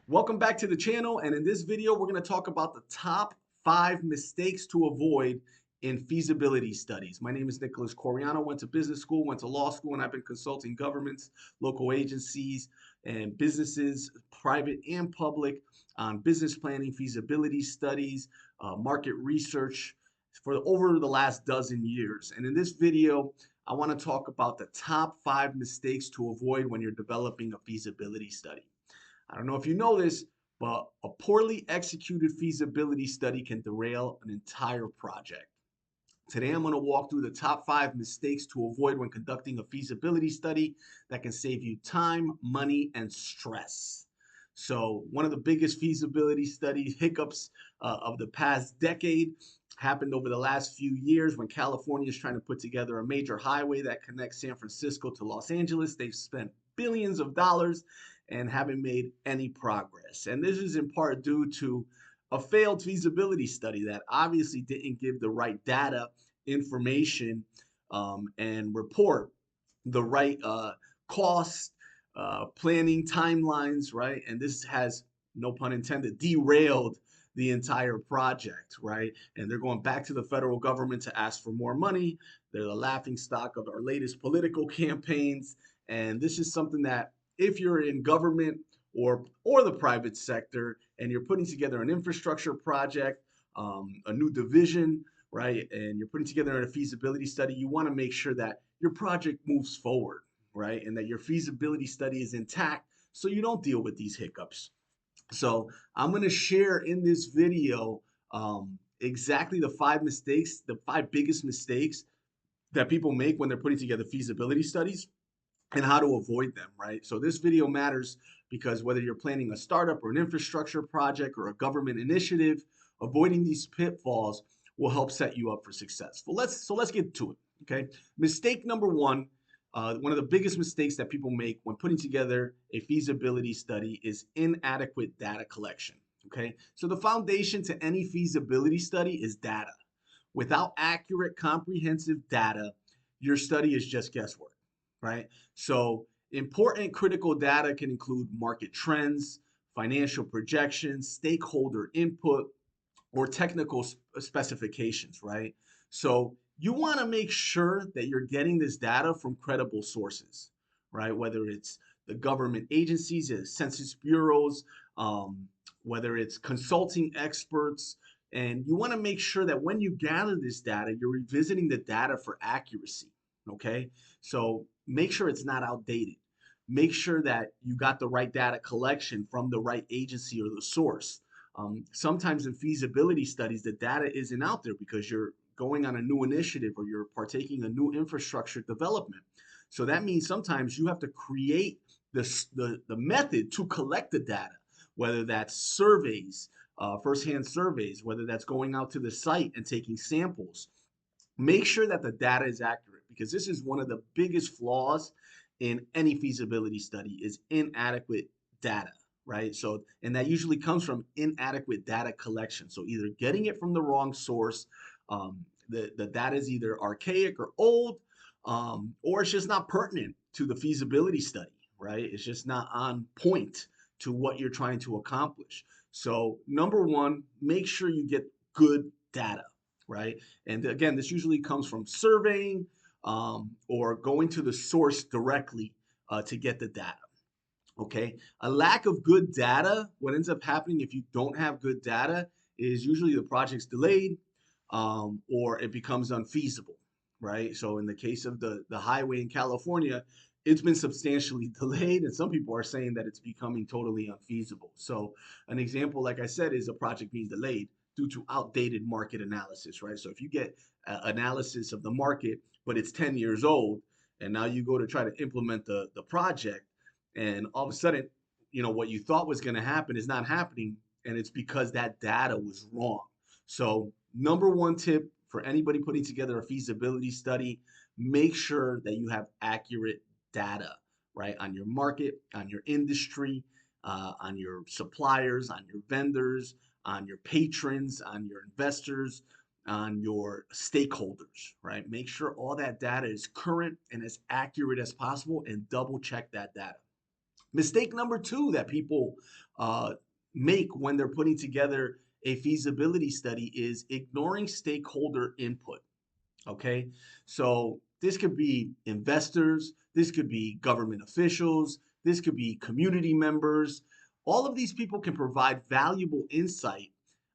Welcome back to the channel, and in this video we're going to talk about the top 5 mistakes to avoid in feasibility studies. My name is Nicholas Coriano, went to business school, went to law school, and I've been consulting governments, local agencies, and businesses, private and public, on business planning, feasibility studies, market research for over the last dozen years. And in this video, I want to talk about the top 5 mistakes to avoid when you're developing a feasibility study. I don't know if you know this, but a poorly executed feasibility study can derail an entire project. Today, I'm going to walk through the top 5 mistakes to avoid when conducting a feasibility study that can save you time, money, and stress. So, one of the biggest feasibility study hiccups of the past decade happened over the last few years when California is trying to put together a major highway that connects San Francisco to Los Angeles. They've spent billions of dollars and haven't made any progress. And this is in part due to a failed feasibility study that obviously didn't give the right data, information, and report the right cost, planning timelines, right? And this has, no pun intended, derailed the entire project, right? And they're going back to the federal government to ask for more money. They're the laughing stock of our latest political campaigns. And this is something that if you're in government or the private sector and you're putting together an infrastructure project, a new division, right, and you're putting together a feasibility study, you want to make sure that your project moves forward, right, and that your feasibility study is intact so you don't deal with these hiccups. So I'm going to share in this video exactly the 5 biggest mistakes that people make when they're putting together feasibility studies and how to avoid them, right? So this video matters because whether you're planning a startup or an infrastructure project or a government initiative, avoiding these pitfalls will help set you up for success. So let's get to it, okay? Mistake number one of the biggest mistakes that people make when putting together a feasibility study is inadequate data collection, okay? So the foundation to any feasibility study is data. Without accurate, comprehensive data, your study is just guesswork, right? So important critical data can include market trends, financial projections, stakeholder input, or technical specifications, right? So you want to make sure that you're getting this data from credible sources, right? Whether it's the government agencies, census bureaus, whether it's consulting experts, and you want to make sure that when you gather this data, you're revisiting the data for accuracy, okay? So make sure it's not outdated. Make sure that you got the right data collection from the right agency or the source. Sometimes in feasibility studies, the data isn't out there because you're going on a new initiative or you're partaking in a new infrastructure development. So that means sometimes you have to create the method to collect the data, whether that's surveys, firsthand surveys, whether that's going out to the site and taking samples. Make sure that the data is accurate because this is one of the biggest flaws in any feasibility study is inadequate data, right? So, and that usually comes from inadequate data collection. So either getting it from the wrong source, the data is either archaic or old, or it's just not pertinent to the feasibility study, right? It's just not on point to what you're trying to accomplish. So number one, make sure you get good data, right? And again, this usually comes from surveying or going to the source directly to get the data. Okay, a lack of good data, what ends up happening if you don't have good data is usually the project's delayed or it becomes unfeasible, right? So in the case of the highway in California, it's been substantially delayed, and some people are saying that it's becoming totally unfeasible. So an example, like I said, is a project being delayed due to outdated market analysis, right? So if you get analysis of the market, but it's 10 years old, and now you go to try to implement the project, and all of a sudden, what you thought was going to happen is not happening, and it's because that data was wrong. So number one tip for anybody putting together a feasibility study, make sure that you have accurate data, right, on your market, on your industry, on your suppliers, on your vendors, on your patrons, on your investors, on your stakeholders, right? Make sure all that data is current and as accurate as possible and double check that data. Mistake number two that people uh, make when they're putting together a feasibility study is ignoring stakeholder input. Okay. So this could be investors, this could be government officials, this could be community members. All of these people can provide valuable insight.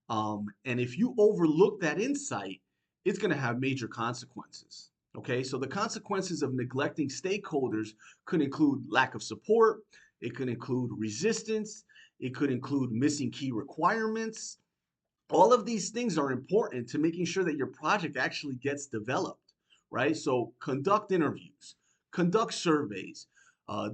And if you overlook that insight, it's going to have major consequences. Okay. So the consequences of neglecting stakeholders could include lack of support, it could include resistance, it could include missing key requirements. All of these things are important to making sure that your project actually gets developed, right? So conduct interviews, conduct surveys,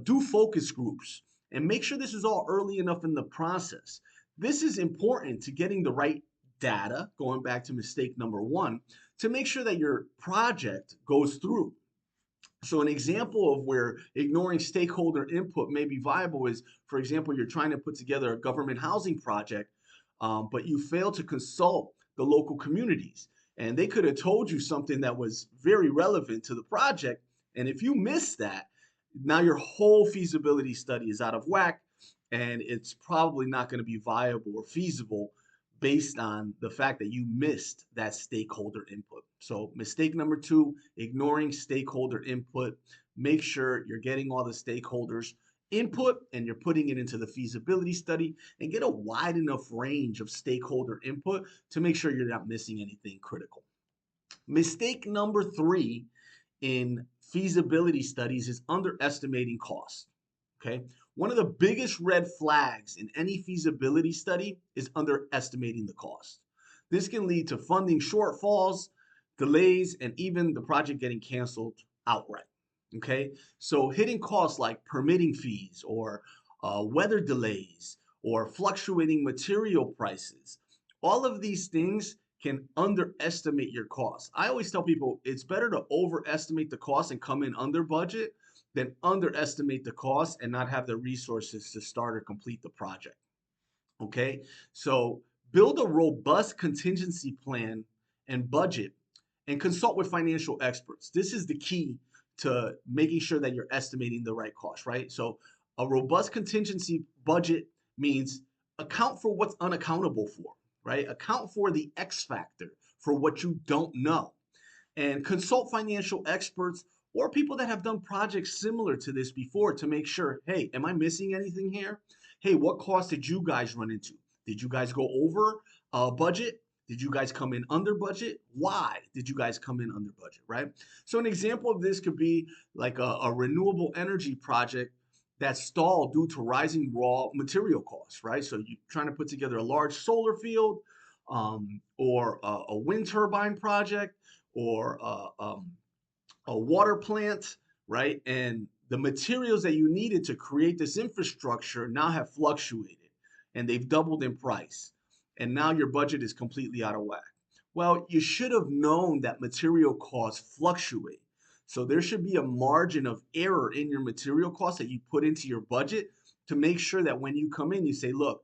do focus groups, and make sure this is all early enough in the process. This is important to getting the right data, going back to mistake number one, to make sure that your project goes through. So an example of where ignoring stakeholder input may be viable is, for example, you're trying to put together a government housing project, but you fail to consult the local communities. And they could have told you something that was very relevant to the project. And if you miss that, now your whole feasibility study is out of whack, and it's probably not going to be viable or feasible based on the fact that you missed that stakeholder input. So mistake number two, ignoring stakeholder input. Make sure you're getting all the stakeholders input and you're putting it into the feasibility study, and get a wide enough range of stakeholder input to make sure you're not missing anything critical. Mistake number three in feasibility studies is underestimating cost. Okay. One of the biggest red flags in any feasibility study is underestimating the cost. This can lead to funding shortfalls, delays, and even the project getting canceled outright. Okay. So hitting costs like permitting fees or weather delays or fluctuating material prices, all of these things can underestimate your costs. I always tell people it's better to overestimate the cost and come in under budget than underestimate the cost and not have the resources to start or complete the project. Okay, so build a robust contingency plan and budget and consult with financial experts. This is the key to making sure that you're estimating the right cost, right? So a robust contingency budget means account for what's unaccountable for, right? Account for the X factor for what you don't know, and consult financial experts or people that have done projects similar to this before to make sure, hey, am I missing anything here? Hey, what cost did you guys run into? Did you guys go over budget? Did you guys come in under budget? Why did you guys come in under budget, right? So an example of this could be like a renewable energy project that stalled due to rising raw material costs, right? So you're trying to put together a large solar field, or a wind turbine project, or a water plant, right? And the materials that you needed to create this infrastructure now have fluctuated and they've doubled in price. And now your budget is completely out of whack. Well, you should have known that material costs fluctuate. So there should be a margin of error in your material costs that you put into your budget to make sure that when you come in, you say, look,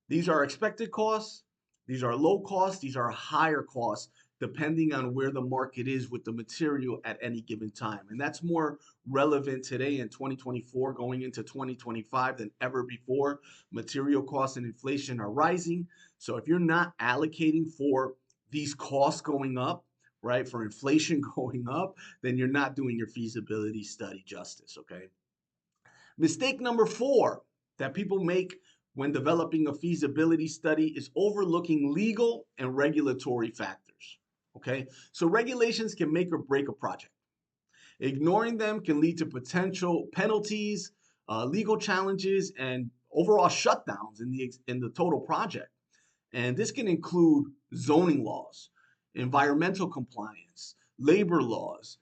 these are expected costs, these are low costs, these are higher costs, depending on where the market is with the material at any given time. And that's more relevant today in 2024 going into 2025 than ever before. Material costs and inflation are rising. So if you're not allocating for these costs going up, right, for inflation going up, then you're not doing your feasibility study justice, okay? Mistake number four that people make when developing a feasibility study is overlooking legal and regulatory factors. Okay, so regulations can make or break a project. Ignoring them can lead to potential penalties, legal challenges, and overall shutdowns in the total project. And this can include zoning laws, environmental compliance, labor laws,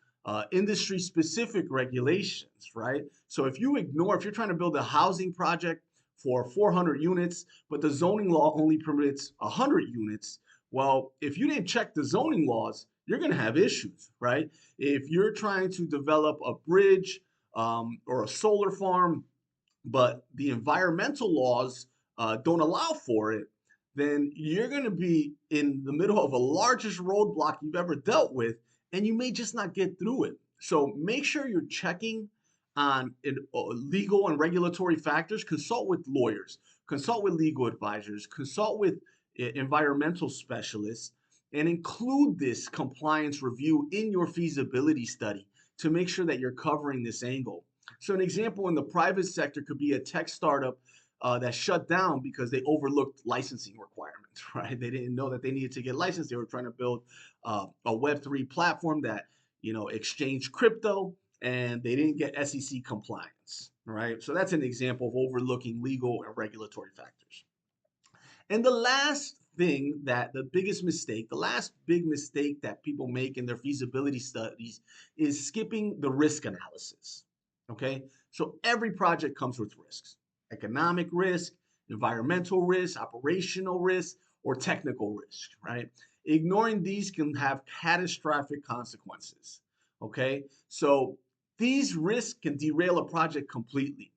industry specific regulations, right? So if you're trying to build a housing project for 400 units, but the zoning law only permits 100 units, well, if you didn't check the zoning laws, you're going to have issues, right? If you're trying to develop a bridge, or a solar farm, but the environmental laws don't allow for it, then you're going to be in the middle of a largest roadblock you've ever dealt with, and you may just not get through it. So make sure you're checking on legal and regulatory factors, consult with lawyers, consult with legal advisors, consult with environmental specialists, and include this compliance review in your feasibility study to make sure that you're covering this angle. So an example in the private sector could be a tech startup that shut down because they overlooked licensing requirements, right? They didn't know that they needed to get licensed. They were trying to build a Web3 platform that, exchanged crypto, and they didn't get SEC compliance, right? So that's an example of overlooking legal and regulatory factors. And the last thing that the biggest mistake, the last big mistake that people make in their feasibility studies is skipping the risk analysis. Okay. So every project comes with risks: economic risk, environmental risk, operational risk, or technical risk, right? Ignoring these can have catastrophic consequences. Okay. So these risks can derail a project completely.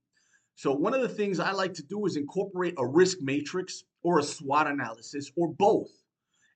So one of the things I like to do is incorporate a risk matrix or a SWOT analysis or both,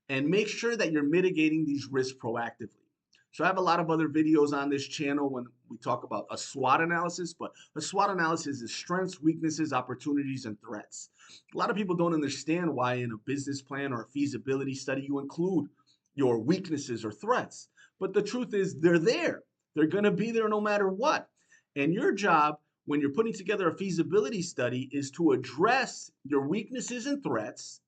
and make sure that you're mitigating these risks proactively. So I have a lot of other videos on this channel when we talk about a SWOT analysis, but a SWOT analysis is strengths, weaknesses, opportunities, and threats. A lot of people don't understand why in a business plan or a feasibility study you include your weaknesses or threats. But the truth is they're there. They're going to be there no matter what. And your job when you're putting together a feasibility study is to address your weaknesses and threats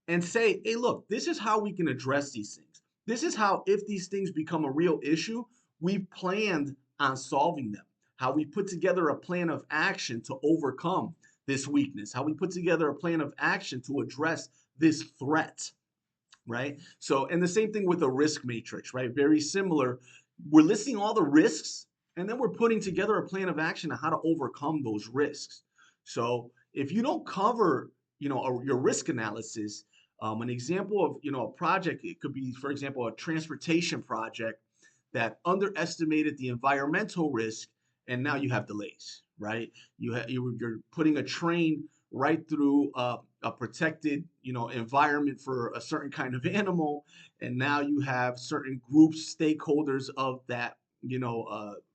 and say, hey, look, this is how we can address these things. This is how, if these things become a real issue, we've planned on solving them. How we put together a plan of action to overcome this weakness. How we put together a plan of action to address this threat, right? So, and the same thing with a risk matrix, right? Very similar. We're listing all the risks, and then we're putting together a plan of action on how to overcome those risks. So if you don't cover, your risk analysis, an example of, a project, it could be, for example, a transportation project that underestimated the environmental risk, and now you have delays, right? You're putting a train right through a protected, environment for a certain kind of animal, and now you have certain groups, stakeholders of that,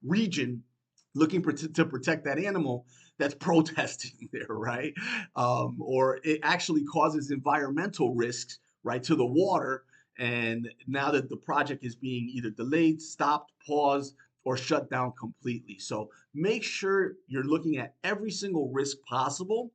region looking to protect that animal that's protesting there, right? Or it actually causes environmental risks, right, to the water. And now that the project is being either delayed, stopped, paused, or shut down completely. So make sure you're looking at every single risk possible,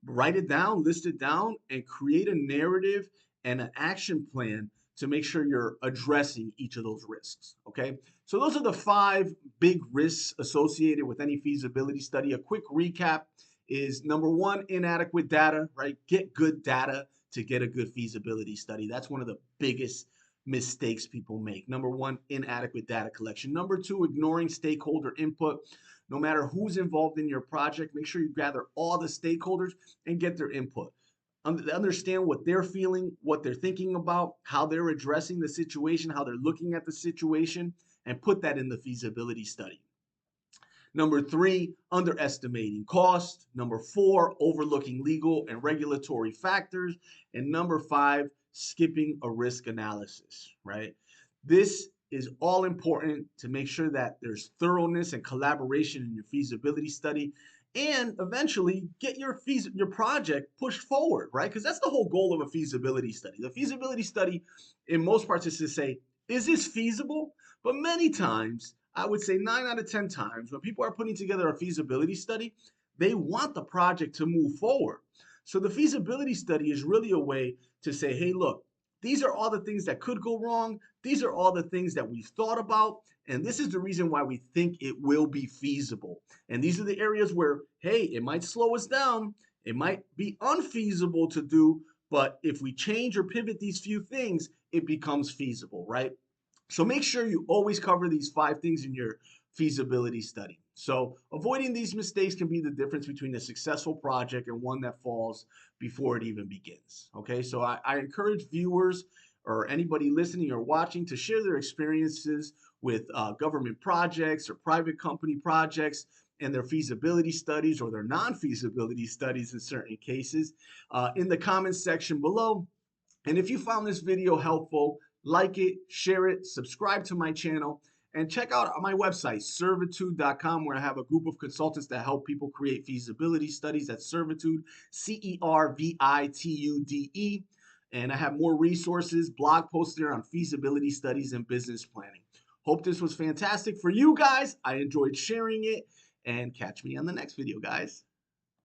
write it down, list it down, and create a narrative and an action plan to make sure you're addressing each of those risks. Okay. So those are the 5 big risks associated with any feasibility study. A quick recap is number 1, inadequate data, right? Get good data to get a good feasibility study. That's one of the biggest mistakes people make. Number 1, inadequate data collection. Number 2, ignoring stakeholder input. No matter who's involved in your project, make sure you gather all the stakeholders and get their input. Understand what they're feeling, what they're thinking about, how they're addressing the situation, how they're looking at the situation, and put that in the feasibility study. Number 3, underestimating cost. Number 4, overlooking legal and regulatory factors. And number 5, skipping a risk analysis, right? This is all important to make sure that there's thoroughness and collaboration in your feasibility study, and eventually get your project pushed forward, right? Because that's the whole goal of a feasibility study. The feasibility study, in most parts, is to say, is this feasible? But many times, I would say 9 out of 10 times, when people are putting together a feasibility study, they want the project to move forward. So the feasibility study is really a way to say, hey, look, these are all the things that could go wrong. These are all the things that we've thought about. And this is the reason why we think it will be feasible. And these are the areas where, hey, it might slow us down. It might be unfeasible to do. But if we change or pivot these few things, it becomes feasible, right? So make sure you always cover these 5 things in your feasibility study. So avoiding these mistakes can be the difference between a successful project and one that falls before it even begins. Okay, so I encourage viewers or anybody listening or watching to share their experiences with government projects or private company projects and their feasibility studies or their non-feasibility studies in certain cases in the comments section below. And if you found this video helpful, like it, share it, subscribe to my channel, And check out my website, servitude.com, where I have a group of consultants that help people create feasibility studies at Servitude, Servitude. And I have more resources, blog posts there on feasibility studies and business planning. Hope this was fantastic for you guys. I enjoyed sharing it. And catch me on the next video, guys.